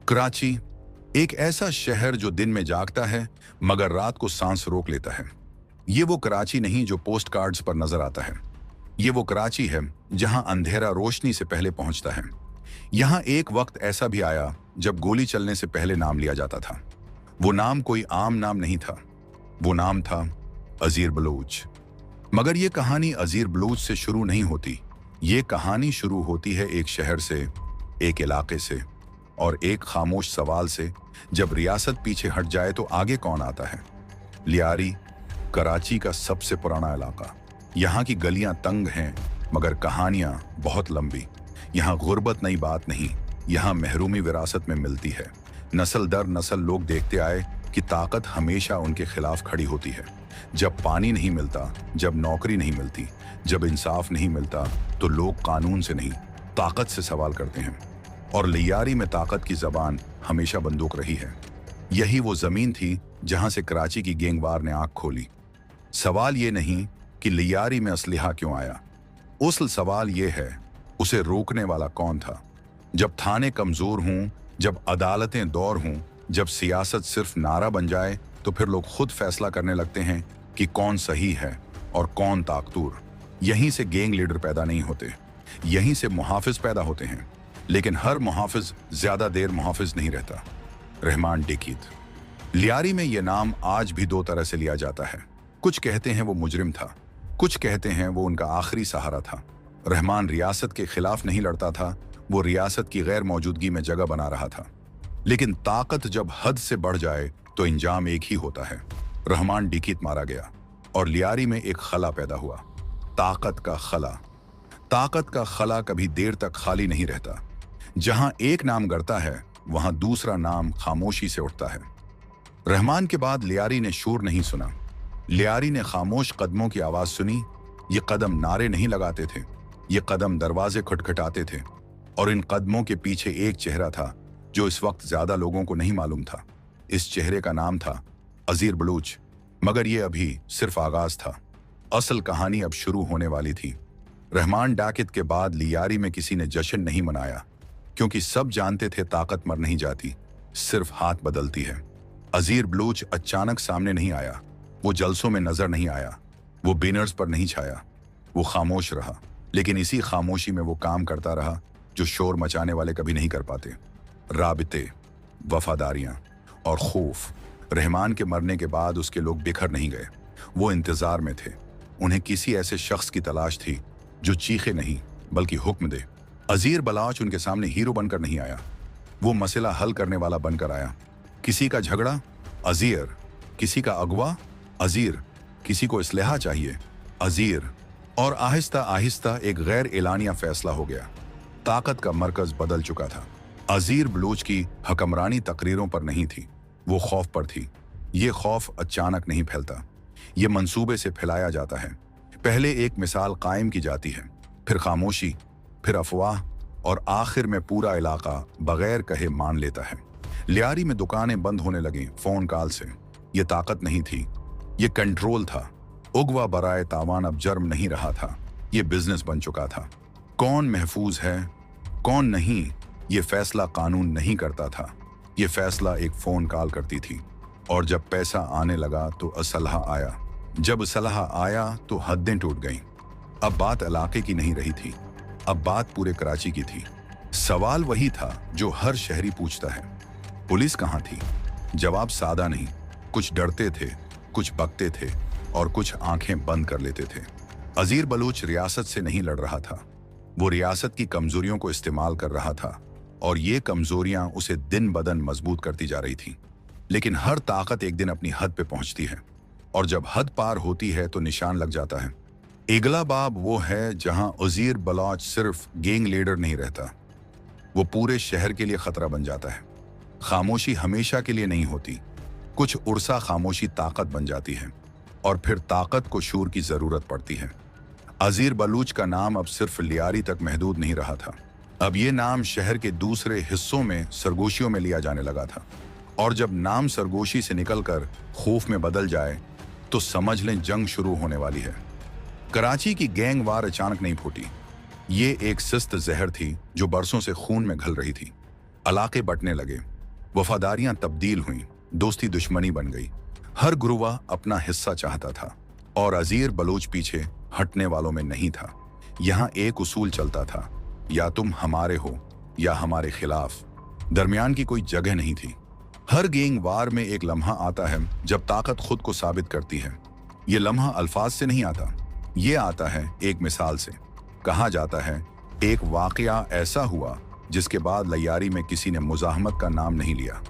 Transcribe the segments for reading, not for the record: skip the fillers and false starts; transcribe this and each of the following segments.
कराची, एक ऐसा शहर जो दिन में जागता है मगर रात को सांस रोक लेता है। ये वो कराची नहीं जो पोस्ट कार्ड्स पर नजर आता है। ये वो कराची है जहां अंधेरा रोशनी से पहले पहुंचता है। यहां एक वक्त ऐसा भी आया जब गोली चलने से पहले नाम लिया जाता था। वो नाम कोई आम नाम नहीं था, वो नाम था अजीर बलूच। मगर ये कहानी अजीर बलूच से शुरू नहीं होती। ये कहानी शुरू होती है एक शहर से, एक इलाके से और एक खामोश सवाल से। जब रियासत पीछे हट जाए तो आगे कौन आता है? लियारी, कराची का सबसे पुराना इलाका। यहाँ की गलियां तंग हैं मगर कहानियां बहुत लंबी। यहाँ गुर्बत नई बात नहीं, यहाँ महरूमी विरासत में मिलती है। नस्ल दर नस्ल लोग देखते आए कि ताकत हमेशा उनके खिलाफ खड़ी होती है। जब पानी नहीं मिलता, जब नौकरी नहीं मिलती, जब इंसाफ नहीं मिलता, तो लोग कानून से नहीं ताकत से सवाल करते हैं। और लियारी में ताकत की जबान हमेशा बंदूक रही है। यही वो जमीन थी जहां से कराची की गैंगवार ने आंख खोली। सवाल ये नहीं कि लियारी में असलहा क्यों आया, उसल सवाल ये है उसे रोकने वाला कौन था। जब थाने कमजोर हों, जब अदालतें दौर हों, जब सियासत सिर्फ नारा बन जाए, तो फिर लोग खुद फैसला करने लगते हैं कि कौन सही है और कौन ताकतूर। यहीं से गैंग लीडर पैदा नहीं होते, यहीं से मुहाफिज पैदा होते हैं। लेकिन हर मुहाफिज ज्यादा देर मुहाफिज नहीं रहता। रहमान डिकीत। लियारी में यह नाम आज भी दो तरह से लिया जाता है। कुछ कहते हैं वो मुजरिम था, कुछ कहते हैं वो उनका आखिरी सहारा था। रहमान रियासत के खिलाफ नहीं लड़ता था, वो रियासत की गैर मौजूदगी में जगह बना रहा था। लेकिन ताकत जब हद से बढ़ जाए तो इंजाम एक ही होता है। रहमान डिकीत मारा गया और लियारी में एक खला पैदा हुआ, ताकत का खला। ताकत का खला कभी देर तक खाली नहीं रहता। जहां एक नाम गड़ता है वहां दूसरा नाम खामोशी से उठता है। रहमान के बाद लियारी ने शोर नहीं सुना, लियारी ने खामोश कदमों की आवाज सुनी। ये कदम नारे नहीं लगाते थे, ये कदम दरवाजे खटखटाते थे। और इन कदमों के पीछे एक चेहरा था जो इस वक्त ज्यादा लोगों को नहीं मालूम था। इस चेहरे का नाम था अजीर बलूच। मगर ये अभी सिर्फ आगाज था, असल कहानी अब शुरू होने वाली थी। रहमान डाकित के बाद लियारी में किसी ने जश्न नहीं मनाया, क्योंकि सब जानते थे ताकत मर नहीं जाती, सिर्फ हाथ बदलती है। अजीर बलूच अचानक सामने नहीं आया, वो जलसों में नजर नहीं आया, वो बैनर्स पर नहीं छाया। वो खामोश रहा, लेकिन इसी खामोशी में वो काम करता रहा जो शोर मचाने वाले कभी नहीं कर पाते। राबिते, वफादारियां और खौफ। रहमान के मरने के बाद उसके लोग बिखर नहीं गए, वो इंतजार में थे। उन्हें किसी ऐसे शख्स की तलाश थी जो चीखे नहीं बल्कि हुक्म दे। अजीर बलूच उनके सामने हीरो बनकर नहीं आया, वो मसला हल करने वाला बनकर आया। किसी का झगड़ा, अजीर। किसी का अगवा, अजीर। किसी को इसलहा चाहिए, अजीर। और आहिस्ता आहिस्ता एक गैर एलानिया फैसला हो गया। ताकत का मरकज बदल चुका था। अजीर बलूच की हकमरानी तकरीरों पर नहीं थी, वो खौफ पर थी। ये खौफ अचानक नहीं फैलता, ये मंसूबे से फैलाया जाता है। पहले एक मिसाल कायम की जाती है, फिर खामोशी, फिर अफवाह और आखिर में पूरा इलाका बगैर कहे मान लेता है। लियारी में दुकानें बंद होने लगी फोन कॉल से। ये ताकत नहीं थी, ये कंट्रोल था। उगवा बराए तावान अब जर्म नहीं रहा था, ये बिजनेस बन चुका था। कौन महफूज है, कौन नहीं, ये फैसला कानून नहीं करता था, ये फैसला एक फोन कॉल करती थी। और जब पैसा आने लगा तो असलहा आया, जब असलहा आया तो हदें टूट गईं। अब बात इलाके की नहीं रही थी, अब बात पूरे कराची की थी। सवाल वही था जो हर शहरी पूछता है, पुलिस कहाँ थी? जवाब सादा नहीं, कुछ डरते थे, कुछ बकते थे और कुछ आंखें बंद कर लेते थे। अजीर बलूच रियासत से नहीं लड़ रहा था, वो रियासत की कमजोरियों को इस्तेमाल कर रहा था और ये कमजोरियां उसे दिन बदन मजबूत करती जा रही थी। लेकिन हर ताकत एक दिन अपनी हद पे पहुंचती है और जब हद पार होती है तो निशान लग जाता है। इगलाबाब वो है जहां अजीर बलूच सिर्फ गैंग लीडर नहीं रहता, वो पूरे शहर के लिए खतरा बन जाता है। खामोशी हमेशा के लिए नहीं होती, कुछ उर्सा खामोशी ताकत बन जाती है और फिर ताकत को शूर की जरूरत पड़ती है। अजीर बलूच का नाम अब सिर्फ लियारी तक महदूद नहीं रहा था, अब ये नाम शहर के दूसरे हिस्सों में सरगोशियों में लिया जाने लगा था। और जब नाम सरगोशी से निकलकर खौफ में बदल जाए तो समझ लें जंग शुरू होने वाली है। कराची की गैंग वार अचानक नहीं फूटी, ये एक सुस्त जहर थी जो बरसों से खून में घल रही थी। इलाके बंटने लगे, वफादारियां तब्दील हुईं, दोस्ती दुश्मनी बन गई। हर गुरुआ अपना हिस्सा चाहता था और अजीर बलूच पीछे हटने वालों में नहीं था। यहाँ एक उसूल चलता था, या तुम हमारे हो या हमारे खिलाफ, दरमियान की कोई जगह नहीं थी। हर गैंग वार में एक लम्हा आता है जब ताकत खुद को साबित करती है। ये लम्हा अल्फाज से नहीं आता, ये आता है एक मिसाल से। कहा जाता है एक वाकया ऐसा हुआ जिसके बाद लैयारी में किसी ने मुजाहमत का नाम नहीं लिया।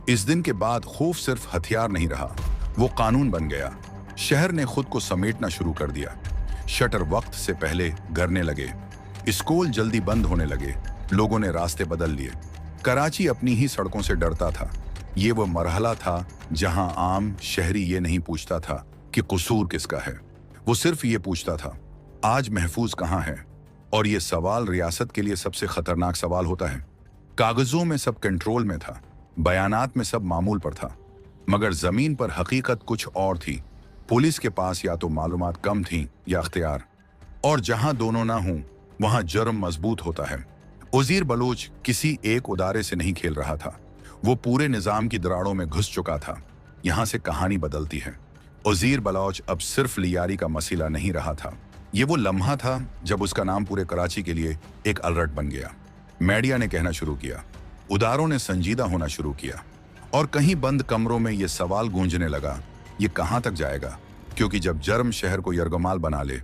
इस दिन के बाद खौफ सिर्फ हथियार नहीं रहा, वो कानून बन गया। शहर ने खुद को समेटना शुरू कर दिया। शटर वक्त से पहले गिरने लगे, स्कूल जल्दी बंद होने लगे, लोगों ने रास्ते बदल लिए। कराची अपनी ही सड़कों से डरता था। ये वो मरहला था जहां आम शहरी ये नहीं पूछता था कि कसूर किसका है, वो सिर्फ ये पूछता था आज महफूज कहाँ है। और ये सवाल रियासत के लिए सबसे खतरनाक सवाल होता है। कागजों में सब कंट्रोल में था, बयानात में सब मामूल पर था, मगर जमीन पर हकीकत कुछ और थी। पुलिस के पास या तो मालूमात कम थी या अख्तियार, और जहां दोनों ना हों वहां जुर्म मजबूत होता है। अजीर बलूच किसी एक उदारे से नहीं खेल रहा था, वो पूरे निजाम की दराड़ों में घुस चुका था। यहां से कहानी बदलती है। अजीर बलूच अब सिर्फ लियारी का मसला नहीं रहा था, ये वो लम्हा था जब उसका नाम पूरे कराची के लिए एक अलर्ट बन गया। मीडिया ने कहना शुरू किया, उदारों ने संजीदा होना शुरू किया, और कहीं बंद कमरों में ये सवाल गूंजने लगा, ये कहां तक जाएगा? क्योंकि जब जर्म शहर को यरगमाल बना ले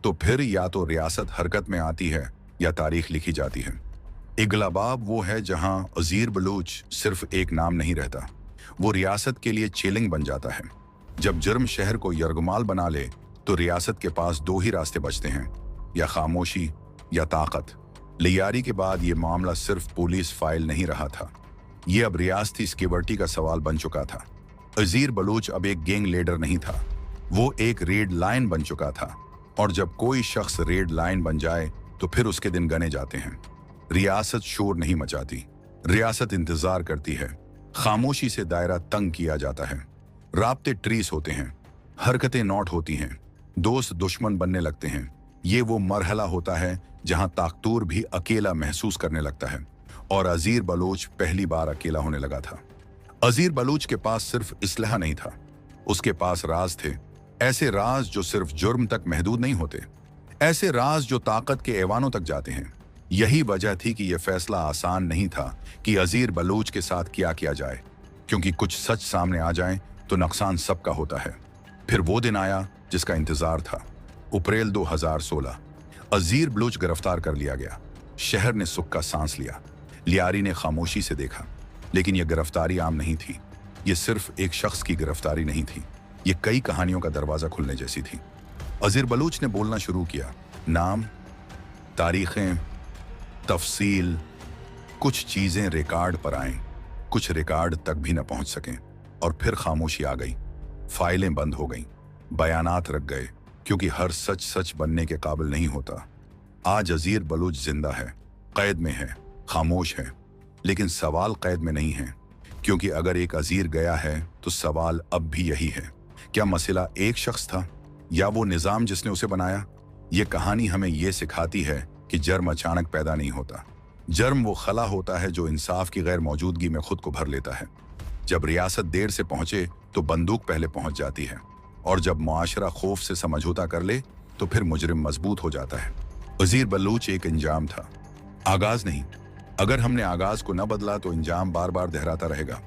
तो फिर या तो रियासत हरकत में आती है या तारीख लिखी जाती है। इगलाबाब वो है जहां अजीर बलूच सिर्फ एक नाम नहीं रहता, वो रियासत के लिए चैलेंज बन जाता है। जब जुर्म शहर को यरगमाल बना ले तो रियासत के पास दो ही रास्ते बचते हैं, या खामोशी या ताकत। लियारी के बाद ये मामला सिर्फ पुलिस फाइल नहीं रहा था, ये अब रियासती सिक्योरिटी का सवाल बन चुका था। अजीर बलूच अब एक गैंग लीडर नहीं था, वो एक रेड लाइन बन चुका था, और जब कोई शख्स रेड लाइन बन जाए तो फिर उसके दिन गने जाते हैं। रियासत शोर नहीं मचाती, रियासत इंतजार करती है। खामोशी से दायरा तंग किया जाता है, राब्ते ट्रीस होते हैं, हरकतें नोट होती हैं, दोस्त दुश्मन बनने लगते हैं। ये वो मरहला होता है जहां ताकतूर भी अकेला महसूस करने लगता है, और अजीर बलूच पहली बार अकेला होने लगा था। अजीर बलूच के पास सिर्फ इसलाह नहीं था, उसके पास राज थे, ऐसे राज जो सिर्फ जुर्म तक महदूद नहीं होते, ऐसे राज जो ताकत के ऐवानों तक जाते हैं। यही वजह थी कि यह फैसला आसान नहीं था कि अजीर बलूच के साथ क्या किया जाए, क्योंकि कुछ सच सामने आ जाए तो नुकसान सबका होता है। फिर वो दिन आया जिसका इंतजार था। अप्रैल 2016 अजीर बलूच गिरफ्तार कर लिया गया। शहर ने सुख का सांस लिया। लियारी ने खामोशी से देखा, लेकिन यह गिरफ्तारी आम नहीं थी। यह सिर्फ एक शख्स की गिरफ्तारी नहीं थी, ये कई कहानियों का दरवाजा खुलने जैसी थी। अजीर बलूच ने बोलना शुरू किया, नाम, तारीखें, तफसील, कुछ चीजें रिकॉर्ड पर आएं, कुछ रिकॉर्ड तक भी न पहुंच सकें, और फिर खामोशी आ गई। फाइलें बंद हो गईं, बयानात रख गए, क्योंकि हर सच सच बनने के काबिल नहीं होता। आज अजीर बलूच जिंदा है, कैद में है, खामोश है, लेकिन सवाल कैद में नहीं है, क्योंकि अगर एक अजीर गया है तो सवाल अब भी यही है, क्या मसला एक शख्स था या वो निजाम जिसने उसे बनाया? ये कहानी हमें ये सिखाती है कि जर्म अचानक पैदा नहीं होता। जर्म वो खला होता है जो इंसाफ की गैर मौजूदगी में खुद को भर लेता है। जब रियासत देर से पहुंचे तो बंदूक पहले पहुंच जाती है, और जब मुआशरा खौफ से समझौता कर ले तो फिर मुजरिम मजबूत हो जाता है। अजीर बलूच एक इंजाम था, आगाज नहीं। अगर हमने आगाज को न बदला तो इंजाम बार बार दोहराता रहेगा।